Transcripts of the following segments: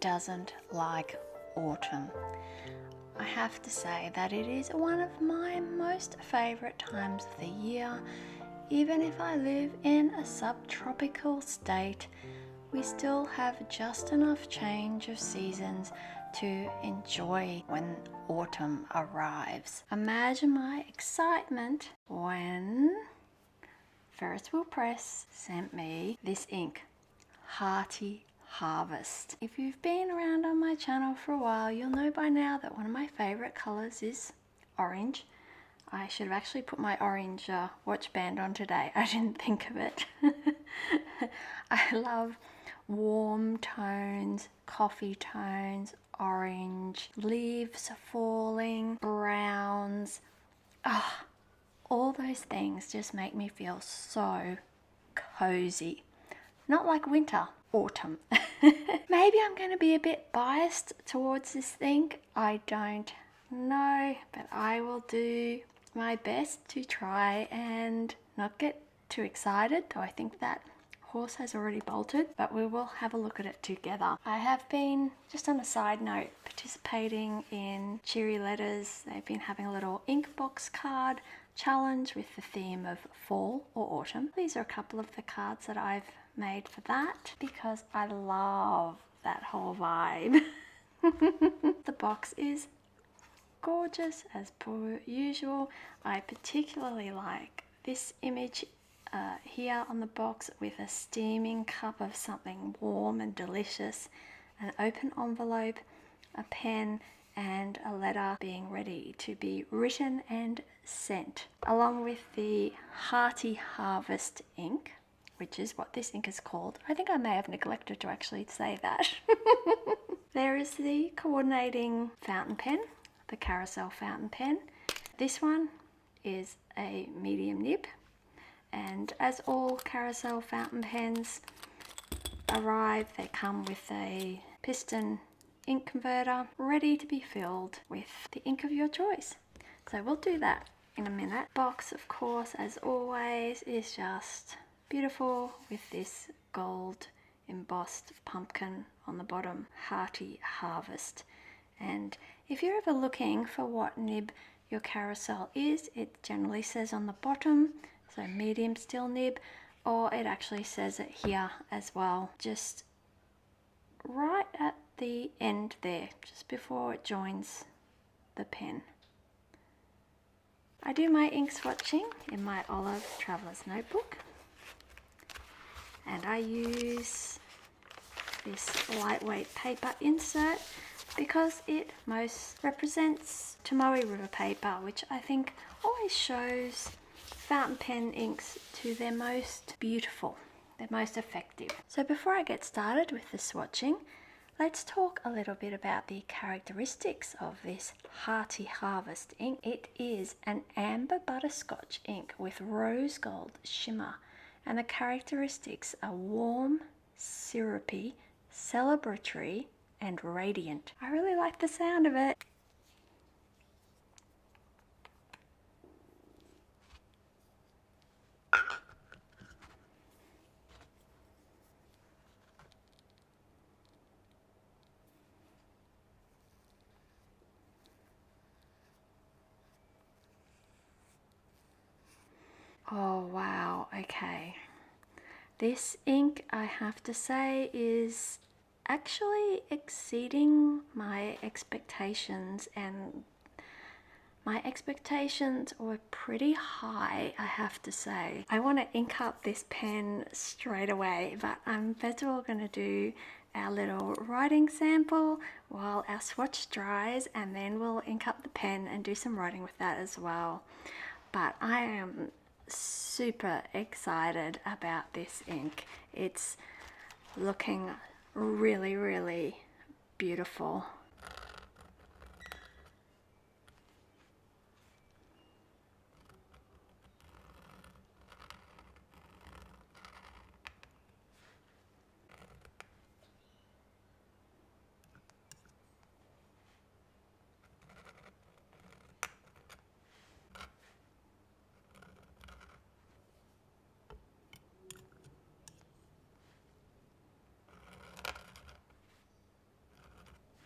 doesn't like autumn? I have to say that it is one of my most favourite times of the year. Even if I live in a subtropical state, we still have just enough change of seasons to enjoy when autumn arrives. Imagine my excitement when Ferris Wheel Press sent me this ink, Hearty Harvest. If you've been around on my channel for a while, you'll know by now that one of my favourite colours is orange. I should have actually put my orange watch band on today. I didn't think of it. I love warm tones, coffee tones, orange, leaves falling, browns. All those things just make me feel so cozy. Not like winter, autumn. Maybe I'm going to be a bit biased towards this thing. I don't know, but I will do my best to try and not get too excited, though I think that horse has already bolted, but we will have a look at it together. I have been, just on a side note, participating in Cheery Letters. They've been having a little ink box card challenge with the theme of fall or autumn. These are a couple of the cards that I've made for that because I love that whole vibe. The box is gorgeous as per usual. I particularly like this image here on the box with a steaming cup of something warm and delicious, an open envelope, a pen and a letter being ready to be written and sent, along with the Hearty Harvest ink, which is what this ink is called. I think I may have neglected to actually say that. There is the coordinating fountain pen, the carousel fountain pen. This one is a medium nib, and as all carousel fountain pens arrive, they come with a piston ink converter ready to be filled with the ink of your choice. So we'll do that in a minute. Box, of course, as always, is just beautiful with this gold embossed pumpkin on the bottom, Hearty Harvest. And if you're ever looking for what nib your carousel is, it generally says on the bottom, so medium steel nib, or it actually says it here as well, just right at the end there, just before it joins the pen. I do my ink swatching in my olive traveller's notebook, and I use this lightweight paper insert because it most represents Tomoe River paper, which I think always shows fountain pen inks to their most beautiful, their most effective. So before I get started with the swatching, let's talk a little bit about the characteristics of this Hearty Harvest ink. It is an amber butterscotch ink with rose gold shimmer, and the characteristics are warm, syrupy, celebratory, and radiant. I really like the sound of it. Oh wow, okay. This ink, I have to say, is actually exceeding my expectations, and my expectations were pretty high, I have to say. I want to ink up this pen straight away, but I'm first of all going to do our little writing sample while our swatch dries, and then we'll ink up the pen and do some writing with that as well. But I am super excited about this ink. It's looking really, really beautiful.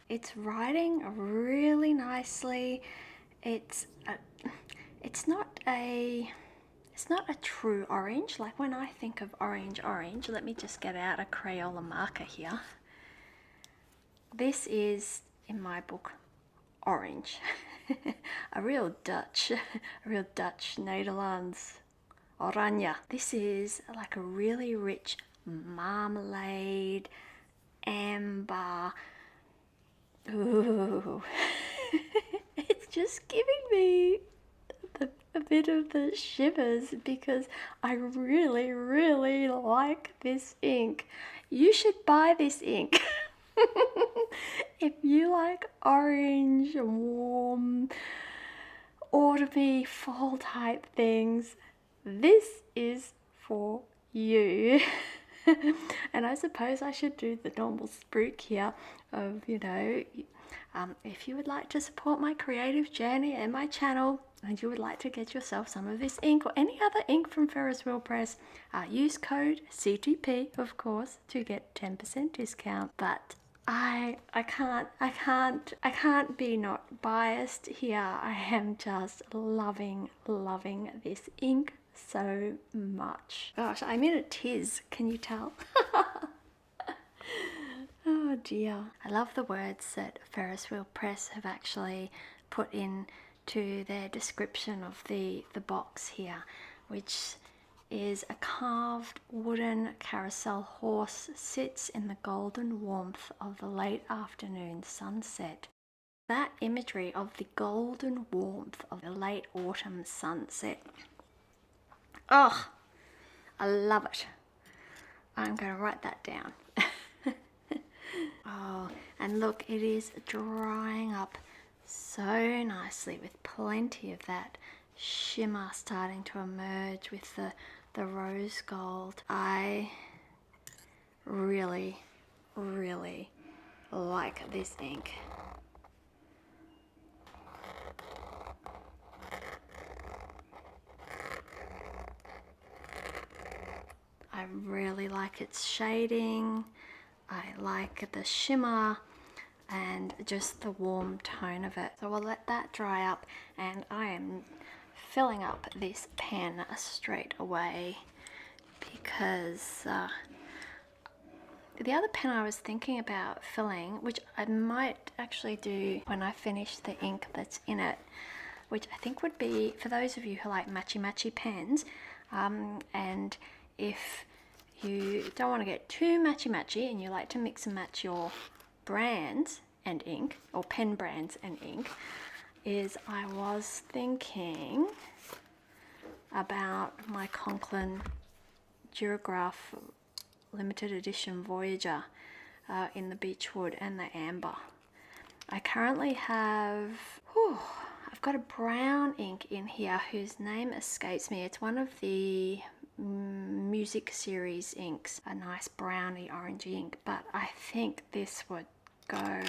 It's writing really nicely. It's not a true orange. Like when I think of orange, let me just get out a Crayola marker here. This is, in my book, orange. a real Dutch Nederlands oranje. This is like a really rich marmalade, amber. Ooh. It's just giving me a bit of the shivers because I really, really like this ink. You should buy this ink. If you like orange, warm, autumny, fall type things, this is for you. And I suppose I should do the normal spruik here of, if you would like to support my creative journey and my channel, and you would like to get yourself some of this ink or any other ink from Ferris Wheel Press, use code CTP, of course, to get 10% discount. But I can't be not biased here. I am just loving this ink so much. Gosh, I'm in a tiz, can you tell? Oh dear. I love the words that Ferris Wheel Press have actually put into their description of the box here, which is a carved wooden carousel horse sits in the golden warmth of the late afternoon sunset. That imagery of the golden warmth of the late autumn sunset. Oh, I love it. I'm going to write that down. Oh, and look, it is drying up so nicely with plenty of that shimmer starting to emerge with the rose gold. I really, really like this ink. I really like its shading. I like the shimmer and just the warm tone of it. So we'll let that dry up, and I am filling up this pen straight away because the other pen I was thinking about filling, which I might actually do when I finish the ink that's in it, which I think would be for those of you who like matchy pens, and if you don't want to get too matchy and you like to mix and match your brands and ink, or pen brands and ink, is I was thinking about my Conklin Durograph limited edition Voyager in the beechwood and the amber. I currently have, I've got a brown ink in here whose name escapes me. It's one of the music series inks, a nice browny orangey ink, but I think this would go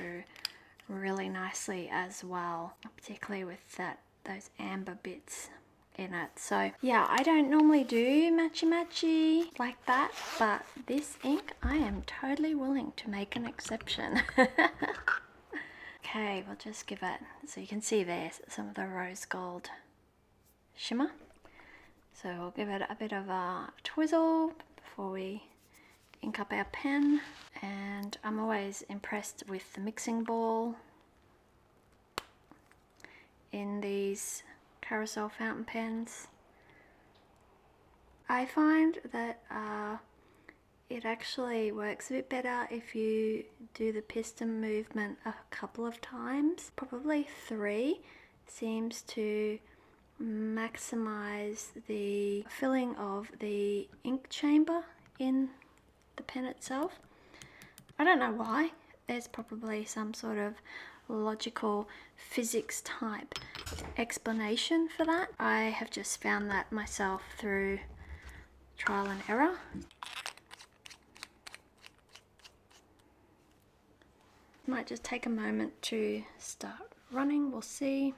really nicely as well, particularly with those amber bits in it. So yeah, I don't normally do matchy like that, but this ink I am totally willing to make an exception. Okay, we'll just give it, so you can see there's some of the rose gold shimmer. So we'll give it a bit of a twizzle before we ink up our pen. And I'm always impressed with the mixing ball in these carousel fountain pens. I find that it actually works a bit better if you do the piston movement a couple of times. Probably 3 seems to maximize the filling of the ink chamber in the pen itself. I don't know why. There's probably some sort of logical physics type explanation for that. I have just found that myself through trial and error. Might just take a moment to start running, we'll see.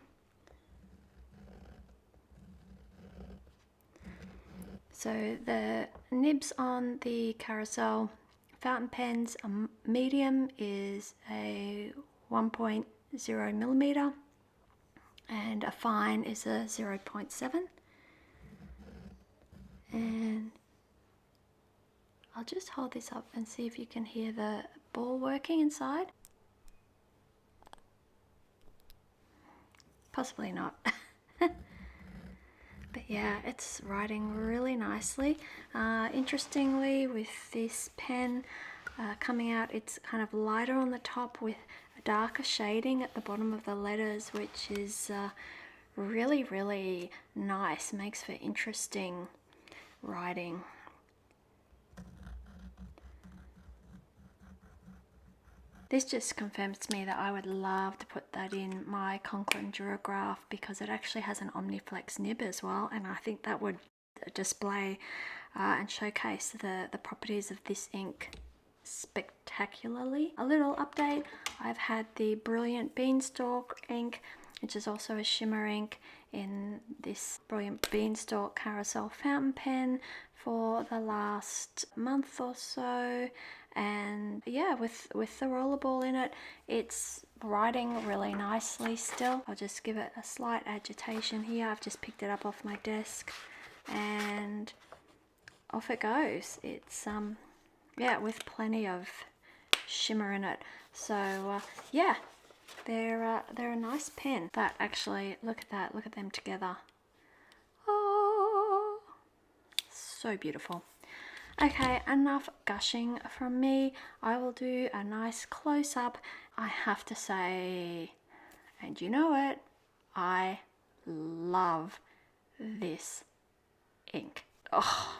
So the nibs on the carousel fountain pens, medium is a 1.0 millimeter, and a fine is a 0.7. And I'll just hold this up and see if you can hear the ball working inside. Possibly not. But yeah, it's writing really nicely. Interestingly, with this pen coming out, it's kind of lighter on the top with a darker shading at the bottom of the letters, which is really, really nice. Makes for interesting writing. This just confirms to me that I would love to put that in my Conklin Durograph, because it actually has an Omniflex nib as well, and I think that would display and showcase the properties of this ink spectacularly. A little update, I've had the Brilliant Beanstalk ink, which is also a shimmer ink, in this Brilliant Beanstalk carousel fountain pen for the last month or so. And yeah, with the rollerball in it, it's writing really nicely still. I'll just give it a slight agitation here. I've just picked it up off my desk and off it goes. It's yeah, with plenty of shimmer in it. So yeah, they're a nice pen. That actually, look at that, look at them together. Oh, so beautiful. Okay, enough gushing from me. I will do a nice close-up. I have to say, and you know it, I love this ink. Oh,